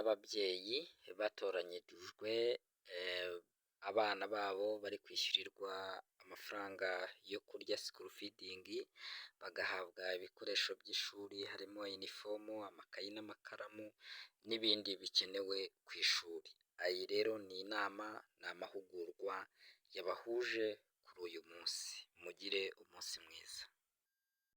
n'ababyeyi batoranyirijwe abana babo bari kwishyurirwa amafaranga yo kurya school feeding, bagahabwa ibikoresho by'ishuri harimo inifomu, amakayi n'amakaramu n'ibindi bikenewe ku ishuri. Iyi rero ni inama, ni amahugurwa yabahuje kuri uyu munsi. Mugire umunsi mwiza.